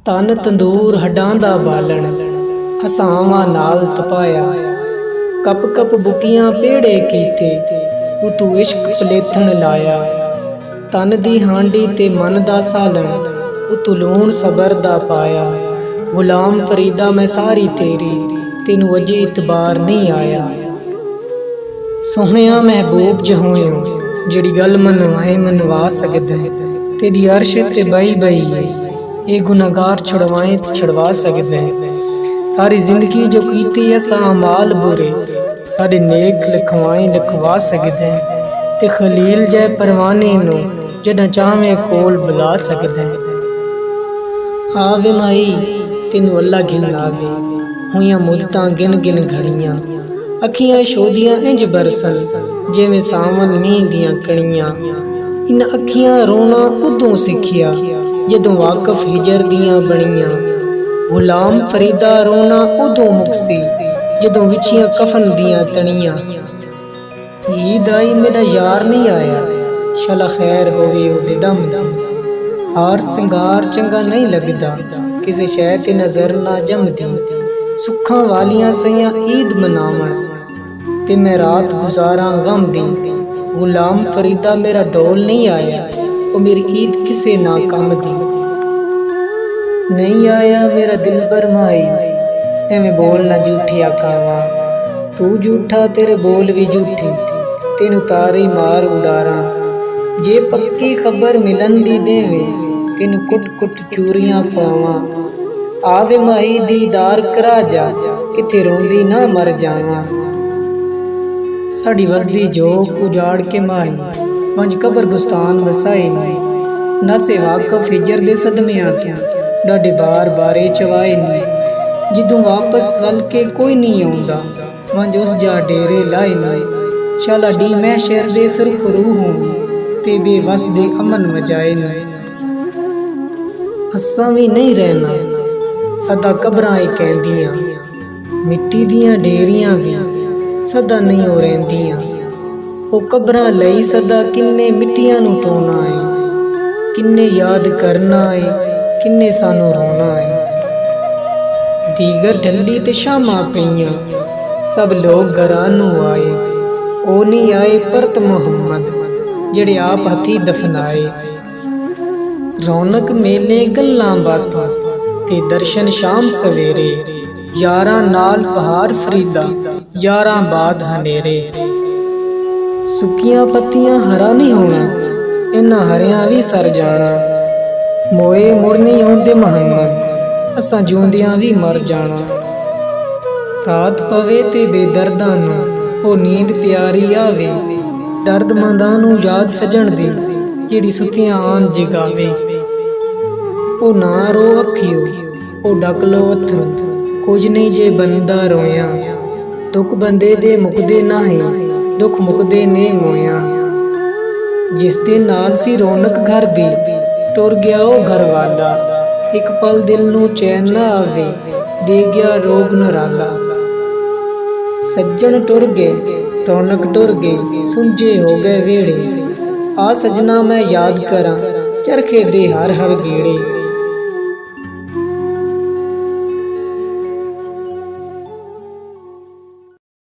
ਤਨ ਤੰਦੂਰ ਹੱਡਾਂ ਦਾ ਬਾਲਣ, ਹਸਾਵਾਂ ਨਾਲ ਤਪਾਇਆ। ਕੱਪ ਕੱਪ ਬੁਕੀਆਂ ਪੇੜੇ ਕੀਤੇ, ਉਤੂ ਇਸ਼ਕ ਪਲੇਥਣ ਲਾਇਆ। ਤਨ ਦੀ ਹਾਂਡੀ ਤੇ ਮਨ ਦਾ ਸਾਲਣ, ਉਤੂ ਲੂਣ ਸਬਰ ਦਾ ਪਾਇਆ। ਗੁਲਾਮ ਫਰੀਦਾ ਮੈਂ ਸਾਰੀ ਤੇਰੀ, ਤੈਨੂੰ ਅਜੇ ਇਤਬਾਰ ਨਹੀਂ ਆਇਆ। ਸੋਹਣਿਆ ਮਹਿਬੂਬ ਜਹੋਇਓ, ਜਿਹੜੀ ਗੱਲ ਮਨਵਾਏ ਮਨਵਾ ਸਕਦਾ। तेरी अर्श ते बई बई ये गुनाहगार छुड़वाए छुड़वा सकते। सारी जिंदगी जो कीती असा अमाल बुरे, सारे नेक लिखवाए लिखवा सकते। ते खलील जै परवाने नू जदा चाहवे कोल बुला सकते। आवे माई तेनू अल्लाह गिन लावे, हुइयां मुद्दतां गिन गिन घड़ियां। अखियां शोदियां इंज बरसन जिवें सावन मींह दियां कणियां। इन अखियां रोना उदों सिखिया जदों वाकफ हिजर दियां बणियां। गुलाम फरीदा रोना उदों मुकसी जदों विछियां कफन दियां तणियां। ईद आई मेरा यार नहीं आया, शला खैर होवे उहदे दम दी। हार सिंगार चंगा नहीं लगदा, किसे शै ते नज़र ना जमदी। सुखां वालियां सैयां ईद मनावण, ते मैं रात गुजारा गम दी। गुलाम फरीदा मेरा डोल नहीं आया, वो मेरी ईद किसे ना कम दी। नहीं आया मेरा दिल बरमाई, एवें बोल ना झूठिया खावा। तू झूठा तेरे बोल भी झूठी, तेनू तारे मार उडारा। जे पक्की खबर मिलन दी देवे, तेनू कुट कुट चूरियां पावा। आवे माही दीदार करा जा, किथे रोंदी ना मर जावा। साड़ी वसदी जोग उजाड़ के माई, वंज कबर गुस्तान वसाई नी। नसे वाकफ हिजर दे सदमियां तू डाडे बार बारे चवाए नी। जिदों वापस वल के कोई नहीं आउंदा, वंज उस जा डेरे लाए नी। शाला डी महशर दे सुरख रूह हों, ते बेवस दे अमन वजाए नी। असां भी नहीं रहना सदा कबरां ही कहंदियां, मिट्टी दियां ढेरियां भी सदा नहीं हो रहिंदियां। ओ कबरां लई सदा किन्ने मिट्टियां नू टोना है, किन्ने याद करना है, किन्ने सानू रोना है। दीगर ढली ते शामां पईयां, सब लोग घरां नू आए। ओ नहीं आए परत मुहम्मद, जेड़े आप हथी दफनाए। रौनक मेले गल्लां बातां ते दर्शन शाम सवेरे। यारां नाल पहाड़ फरीदा, यारां बाद हनेरे। सुकियां पत्तियां हरा नहीं होना, इन्हां हरियां भी सर जाना। मोए मुड़ नहीं आउंदे मुहम्मद, असां जिउंदियां भी मर जाना। रात पवे ते बेदर्दां नू ओ नींद प्यारी आवे। दर्दमंदां नू याद सजण दी, जेड़ी सुतियां आन जगावे। ओ ना रो अखियो, ओ ढक लो अथरू, कुछ नहीं जे बंदा रोया। दुख बंदे दे मुकदे नाहे, दुख मुकदे ने मोया। जिस दे नाल सी रौनक घर दी, टुर गया ओ घर वाला। एक पल दिल नू चैन ना आवे, दे गया रोग नराला। सज्जन टुर गए रौनक टुर गई, सुंजे हो गए वेड़े। आ सजना मैं याद करा चरखे दे हर हर गेड़े।